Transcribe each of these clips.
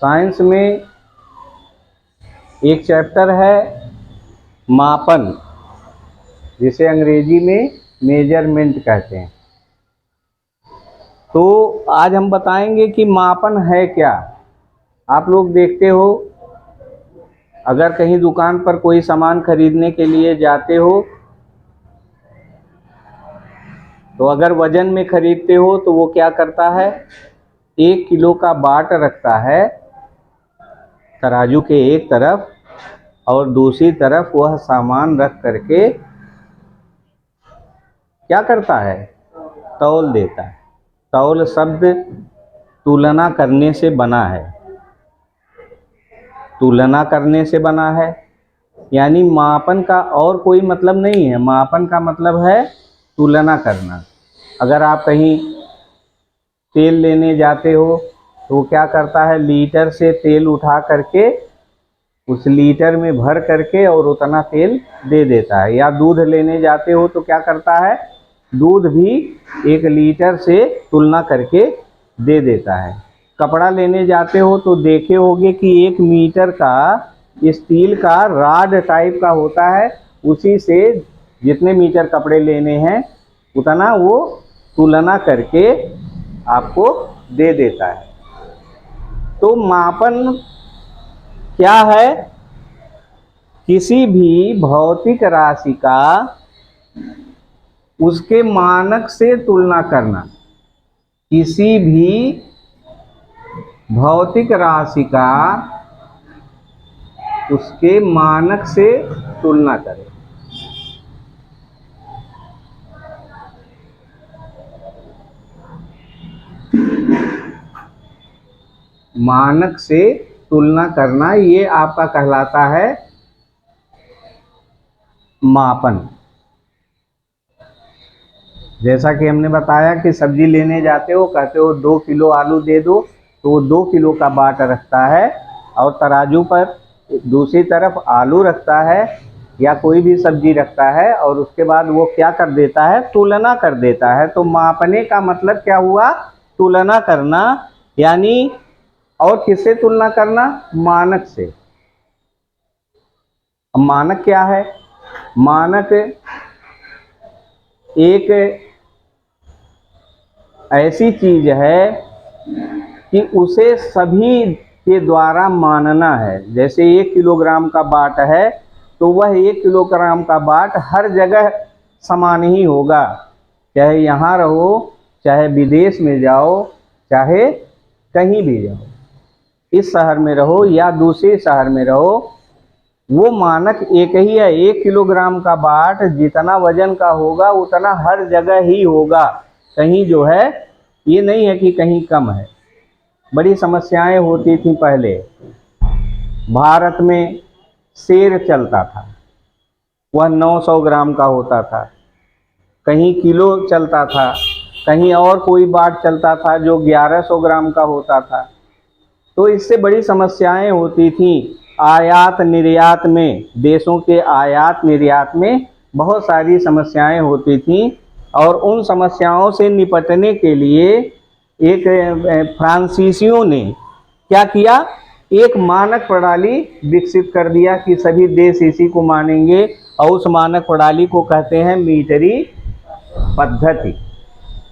Science में एक chapter है मापन, जिसे अंग्रेजी में मेजरमेंट कहते हैं। तो आज हम बताएंगे कि मापन है क्या। आप लोग देखते हो, अगर कहीं दुकान पर कोई सामान खरीदने के लिए जाते हो तो अगर वजन में खरीदते हो तो वो क्या करता है, 1 किलो का बाट रखता है तराजू के एक तरफ, और दूसरी तरफ वह सामान रख करके क्या करता है, तौल देता है। तौल शब्द तुलना करने से बना है, तुलना करने से बना है, यानी मापन का और कोई मतलब नहीं है। मापन का मतलब है तुलना करना। अगर आप कहीं तेल लेने जाते हो तो वो क्या करता है, लीटर से तेल उठा करके उस लीटर में भर करके और उतना तेल दे देता है। या दूध लेने जाते हो तो क्या करता है, दूध भी 1 लीटर से तुलना करके दे देता है। कपड़ा लेने जाते हो तो देखे होंगे कि 1 मीटर का स्टील का रॉड टाइप का होता है, उसी से जितने मीटर कपड़े लेने हैं उतना वो तुलना करके आपको दे देता है। तो मापन क्या है, किसी भी भौतिक राशि का उसके मानक से तुलना करना। किसी भी भौतिक राशि का उसके मानक से तुलना करें। मानक से तुलना करना, ये आपका कहलाता है मापन। जैसा कि हमने बताया कि सब्जी लेने जाते हो, कहते हो 2 किलो आलू दे दो, तो वो 2 किलो का बाट रखता है और तराजू पर दूसरी तरफ आलू रखता है या कोई भी सब्जी रखता है, और उसके बाद वो क्या कर देता है, तुलना कर देता है। तो मापने का मतलब क्या हुआ, तुलना करना। यानी और किससे तुलना करना, मानक से। अब मानक क्या है, मानक एक ऐसी चीज है कि उसे सभी के द्वारा मानना है। जैसे 1 किलोग्राम का बाट है तो वह 1 किलोग्राम का बाट हर जगह समान ही होगा, चाहे यहाँ रहो, चाहे विदेश में जाओ, चाहे कहीं भी जाओ, इस शहर में रहो या दूसरे शहर में रहो, वो मानक एक ही है। 1 किलोग्राम का बाट जितना वजन का होगा उतना हर जगह ही होगा। कहीं जो है ये नहीं है कि कहीं कम है। बड़ी समस्याएं होती थी पहले। भारत में सेर चलता था, वह 900 ग्राम का होता था। कहीं किलो चलता था, कहीं और कोई बाट चलता था जो 1100 ग्राम का होता था। तो इससे बड़ी समस्याएं होती थी। आयात निर्यात में, देशों के आयात निर्यात में बहुत सारी समस्याएं होती थी, और उन समस्याओं से निपटने के लिए एक फ्रांसीसियों ने क्या किया, एक मानक प्रणाली विकसित कर दिया कि सभी देश इसी को मानेंगे, और उस मानक प्रणाली को कहते हैं मीटरी पद्धति।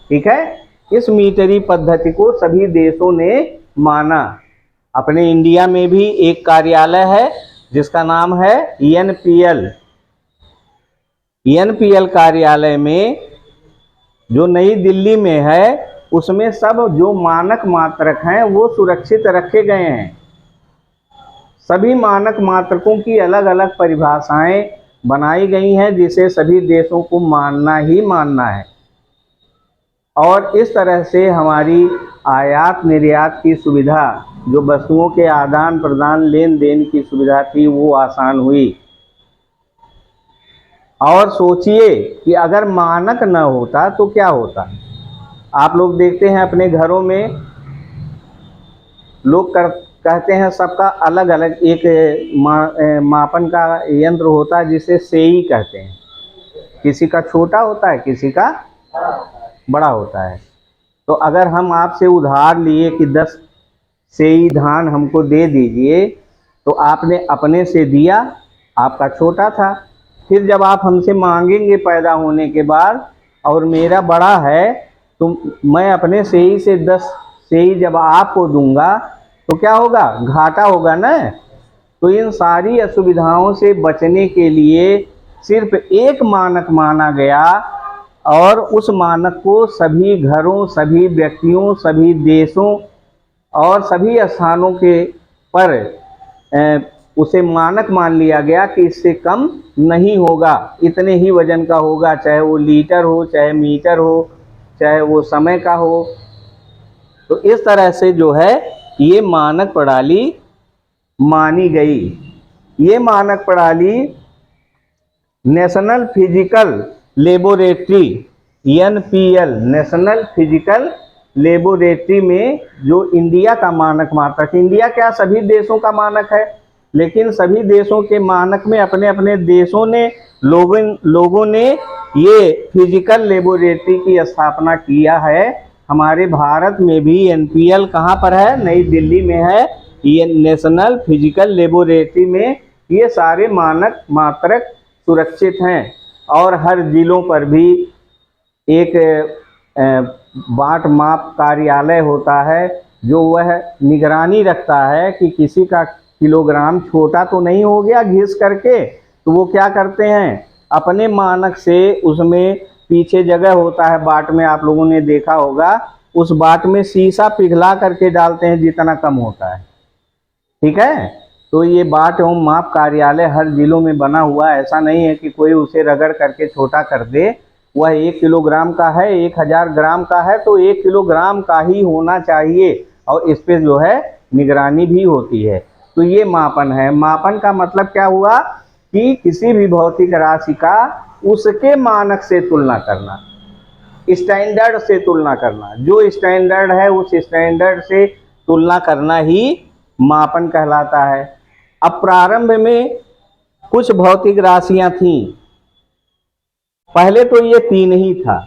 ठीक है, इस मीटरी पद्धति को सभी देशों ने माना। अपने इंडिया में भी एक कार्यालय है जिसका नाम है एनपीएल। एनपीएल कार्यालय में जो नई दिल्ली में है, उसमें सब जो मानक मात्रक हैं वो सुरक्षित रखे गए हैं। सभी मानक मात्रकों की अलग अलग परिभाषाएं बनाई गई हैं जिसे सभी देशों को मानना ही मानना है। और इस तरह से हमारी आयात निर्यात की सुविधा, जो वस्तुओं के आदान प्रदान लेन देन की सुविधा थी, वो आसान हुई। और सोचिए कि अगर मानक न होता तो क्या होता। आप लोग देखते हैं अपने घरों में लोग कहते हैं सबका अलग अलग एक मापन का यंत्र होता है जिसे सेई कहते हैं। किसी का छोटा होता है, किसी का बड़ा होता है। तो अगर हम आपसे उधार लिए कि 10 से ही धान हमको दे दीजिए, तो आपने अपने से दिया, आपका छोटा था। फिर जब आप हमसे मांगेंगे पैदा होने के बाद और मेरा बड़ा है, तो मैं अपने से ही से 10 से ही जब आपको दूंगा तो क्या होगा, घाटा होगा ना। तो इन सारी असुविधाओं से बचने के लिए सिर्फ एक मानक माना गया, और उस मानक को सभी घरों, सभी व्यक्तियों, सभी देशों और सभी स्थानों के पर उसे मानक मान लिया गया कि इससे कम नहीं होगा, इतने ही वजन का होगा, चाहे वो लीटर हो, चाहे मीटर हो, चाहे वो समय का हो। तो इस तरह से जो है ये मानक प्रणाली मानी गई। ये मानक प्रणाली national physical laboratory (NPL) national physical laboratory में जो इंडिया का मानक मात्रक, इंडिया क्या सभी देशों का मानक है, लेकिन सभी देशों के मानक में अपने अपने देशों ने लोगों ने ये फिजिकल लेबोरेटरी की स्थापना किया है। हमारे भारत में भी NPL कहाँ पर है, नई दिल्ली में है। ये नेशनल फिजिकल लेबोरेटरी में ये सारे मानक मात्रक सुरक्षित हैं, और हर जिलों पर भी एक बाट माप कार्यालय होता है जो वह निगरानी रखता है कि किसी का किलोग्राम छोटा तो नहीं हो गया घिस करके। तो वो क्या करते हैं, अपने मानक से, उसमें पीछे जगह होता है बाट में, आप लोगों ने देखा होगा, उस बाट में शीशा पिघला करके डालते हैं जितना कम होता है। ठीक है, तो ये बाट एवं माप कार्यालय हर जिलों में बना हुआ है। ऐसा नहीं है कि कोई उसे रगड़ करके छोटा कर दे। वह 1 किलोग्राम का है, 1000 ग्राम का है, तो 1 किलोग्राम का ही होना चाहिए, और इस पे जो है निगरानी भी होती है। तो ये मापन है। मापन का मतलब क्या हुआ कि किसी भी भौतिक राशि का उसके मानक से तुलना करना, स्टैंडर्ड से तुलना करना, जो स्टैंडर्ड है उस स्टैंडर्ड से तुलना करना ही मापन कहलाता है। अब प्रारंभ में कुछ भौतिक राशियां थीं। पहले तो ये 3 ही था,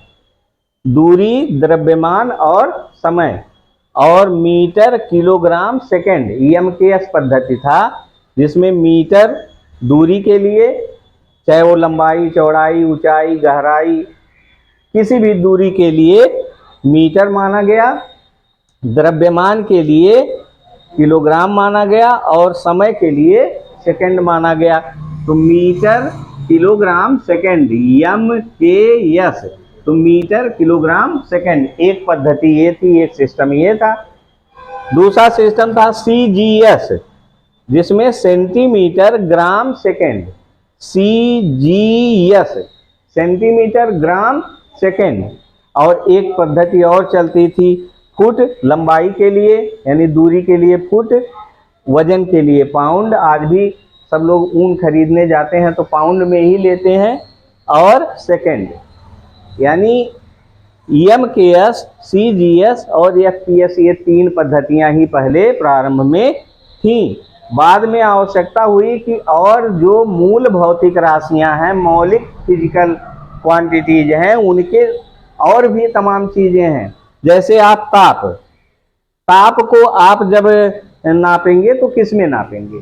दूरी, द्रव्यमान और समय, और मीटर, किलोग्राम, सेकंड, MKS पद्धति था, जिसमें मीटर दूरी के लिए, चाहे वो लंबाई, चौड़ाई, ऊंचाई, गहराई, किसी भी दूरी के लिए मीटर माना गया, द्रव्यमान के लिए किलोग्राम माना गया, और समय के लिए सेकंड माना गया। तो मीटर, किलोग्राम, सेकंड, MKS। तो मीटर, किलोग्राम, सेकंड, एक पद्धति ये थी, एक सिस्टम ये था। दूसरा सिस्टम था CGS, जिसमें सेंटीमीटर, ग्राम, सेकंड, CGS, सेंटीमीटर, ग्राम, सेकंड। और एक पद्धति और चलती थी, फुट, लंबाई के लिए यानी दूरी के लिए फुट, वजन के लिए पाउंड। आज भी सब लोग ऊन खरीदने जाते हैं तो पाउंड में ही लेते हैं। और सेकंड यानी MKS, CGS और FPS, ये 3 पद्धतियां ही पहले प्रारंभ में थीं। बाद में आवश्यकता हुई कि और जो मूल भौतिक राशियां हैं, मौलिक फिजिकल क्वांटिटीज हैं, उनके और भी तमाम चीज़ें हैं। जैसे आप ताप को आप जब नापेंगे तो किस में नापेंगे?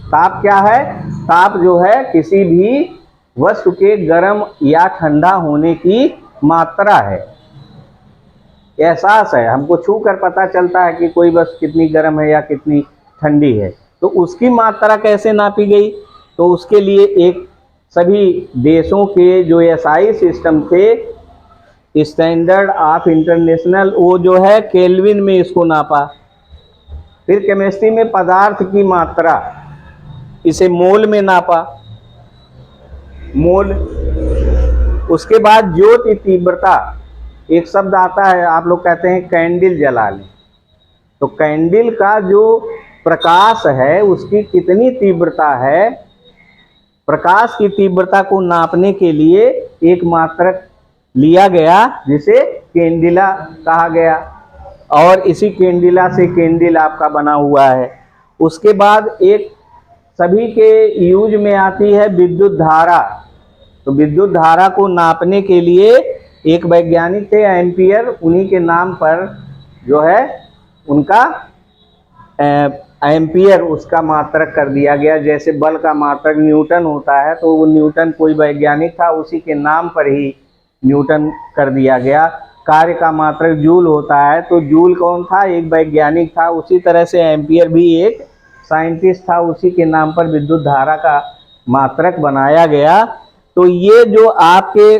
ताप क्या है? ताप जो है किसी भी वस्तु के गर्म या ठंडा होने की मात्रा है, एहसास है। हमको छू कर पता चलता है कि कोई वस्तु कितनी गर्म है या कितनी ठंडी है। तो उसकी मात्रा कैसे नापी गई? तो उसके लिए एक सभी देशों के जो SI सिस्टम थे, स्टैंडर्ड ऑफ इंटरनेशनल, वो जो है केल्विन में इसको नापा। फिर केमिस्ट्री में पदार्थ की मात्रा, इसे मोल में नापा, मोल। उसके बाद ज्योति तीव्रता, एक शब्द आता है, आप लोग कहते हैं कैंडल जला लें, तो कैंडल का जो प्रकाश है उसकी कितनी तीव्रता है, प्रकाश की तीव्रता को नापने के लिए एक मात्रक लिया गया जिसे कैंडिला कहा गया, और इसी कैंडिला से कैंडल आपका बना हुआ है। उसके बाद एक सभी के यूज में आती है विद्युत धारा। तो विद्युत धारा को नापने के लिए एक वैज्ञानिक थे एम्पियर, उन्हीं के नाम पर जो है उनका एम्पियर उसका मात्रक कर दिया गया। जैसे बल का मात्रक न्यूटन होता है, तो वो न्यूटन कोई वैज्ञानिक था, उसी के नाम पर ही न्यूटन कर दिया गया। कार्य का मात्रक जूल होता है, तो जूल कौन था? एक वैज्ञानिक था। उसी तरह से एम्पियर भी एक साइंटिस्ट था, उसी के नाम पर विद्युत धारा का मात्रक बनाया गया। तो ये जो आपके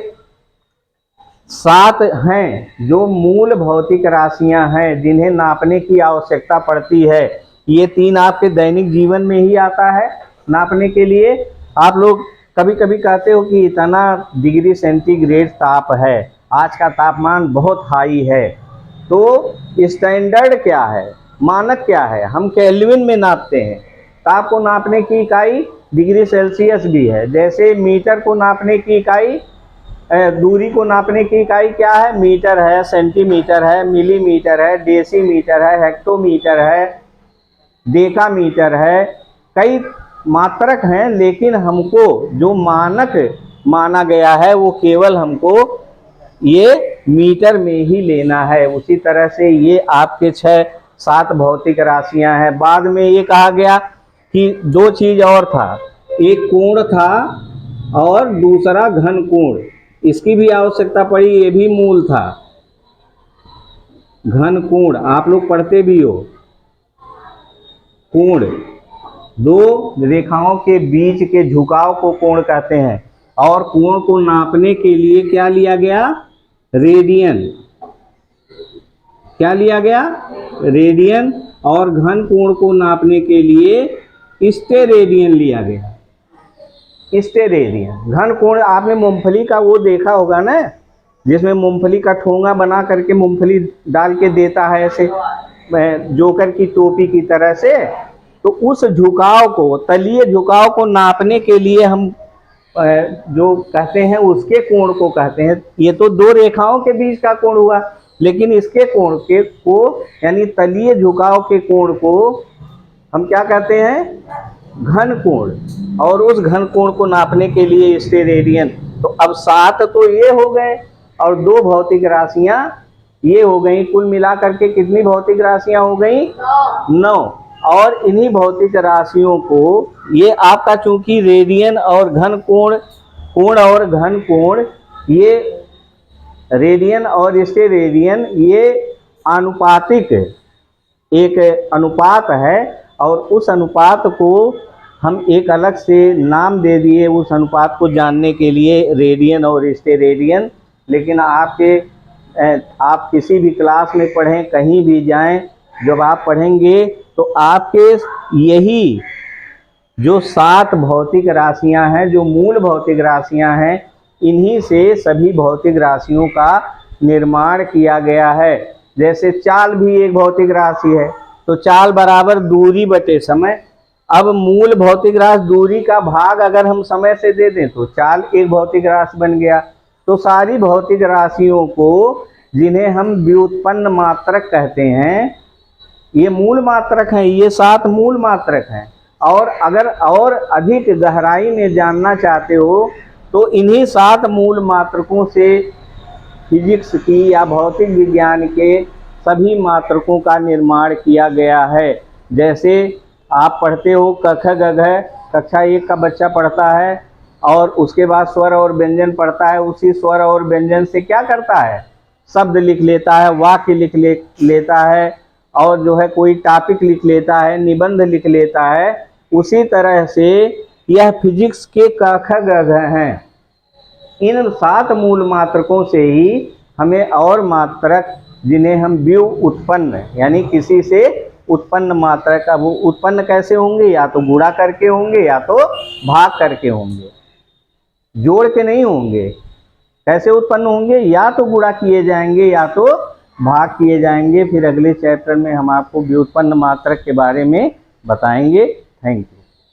7 हैं जो मूल भौतिक राशियां हैं जिन्हें नापने की आवश्यकता पड़ती है, ये 3 आपके दैनिक जीवन में ही आता है नापने के लिए। आप लोग कभी कभी कहते हो कि इतना डिग्री सेंटीग्रेड ताप है, आज का तापमान बहुत हाई है। तो स्टैंडर्ड क्या है, मानक क्या है? हम केल्विन में नापते हैं। ताप को नापने की इकाई डिग्री सेल्सियस भी है। जैसे मीटर को नापने की इकाई, दूरी को नापने की इकाई क्या है? मीटर है, सेंटीमीटर है, मिलीमीटर है, डेसीमीटर है, हेक्टोमीटर है, डेकामीटर है। कई मात्रक हैं, लेकिन हमको जो मानक माना गया है वो केवल हमको ये मीटर में ही लेना है। उसी तरह से ये आपके 6-7 भौतिक राशियां हैं। बाद में ये कहा गया कि 2 चीज़ और था, एक कोण था और दूसरा घन कोण। इसकी भी आवश्यकता पड़ी, ये भी मूल था। घन कोण आप लोग पढ़ते भी हो। कोण 2 रेखाओं के बीच के झुकाव को कोण कहते हैं। और कोण को नापने के लिए क्या लिया गया? रेडियन। क्या लिया गया? रेडियन। और घन कोण को नापने के लिए स्टेरेडियन लिया गया। स्टेरेडियन। घन कोण आपने मूंगफली का वो देखा होगा ना, जिसमें मूंगफली का ठोंगा बना करके मूंगफली डाल के देता है ऐसे जोकर की टोपी की तरह से। तो उस झुकाव को, तलीय झुकाव को नापने के लिए हम जो कहते हैं उसके कोण को कहते हैं। ये तो 2 रेखाओं के बीच का कोण हुआ, लेकिन इसके कोण के को यानी तलीय झुकाव के कोण को हम क्या कहते हैं? घन कोण। और उस घन कोण को नापने के लिए स्टेरेडियन। तो अब 7 तो ये हो गए और 2 भौतिक राशियां ये हो गई। कुल मिलाकर के कितनी भौतिक राशियां हो गई? 9। और इन्हीं भौतिक राशियों को ये आपका चूंकि रेडियन और घन कोण, कोण और घन कोण, ये रेडियन और स्टेरेडियन ये आनुपातिक एक अनुपात है। और उस अनुपात को हम एक अलग से नाम दे दिए उस अनुपात को जानने के लिए, रेडियन और स्टेरेडियन। लेकिन आप किसी भी क्लास में पढ़ें, कहीं भी जाएं, जब आप पढ़ेंगे तो आपके यही जो 7 भौतिक राशियां हैं, जो मूल भौतिक राशियां हैं, इन्हीं से सभी भौतिक राशियों का निर्माण किया गया है। जैसे चाल भी एक भौतिक राशि है, तो चाल बराबर दूरी बटे समय। अब मूल भौतिक राशि दूरी का भाग अगर हम समय से दे दें तो चाल एक भौतिक राशि बन गया। तो सारी भौतिक राशियों को, जिन्हें हम व्युत्पन्न मात्रक कहते हैं, ये मूल मात्रक हैं। ये 7 मूल मात्रक हैं। और अगर और अधिक गहराई में जानना चाहते हो तो इन्हीं 7 मूल मात्रकों से फिजिक्स की या भौतिक विज्ञान के सभी मात्रकों का निर्माण किया गया है। जैसे आप पढ़ते हो क ख ग घ, कक्षा 1 का बच्चा पढ़ता है और उसके बाद स्वर और व्यंजन पढ़ता है। उसी स्वर और व्यंजन से क्या करता है? शब्द लिख लेता है, वाक्य लिख लेता है, और जो है कोई टॉपिक लिख लेता है, निबंध लिख लेता है। उसी तरह से यह फिजिक्स के क ख ग घ हैं। इन 7 मूल मात्रकों से ही हमें और मात्रक, जिन्हें हम व्युत्पन्न यानी किसी से उत्पन्न मात्रक, अब वो उत्पन्न कैसे होंगे? या तो गुणा करके होंगे या तो भाग करके होंगे, जोड़ के नहीं होंगे। कैसे उत्पन्न होंगे? या तो गुणा किए जाएंगे या तो भाग किए जाएंगे। फिर अगले चैप्टर में हम आपको व्युत्पन्न मात्रक के बारे में बताएंगे। Thank you.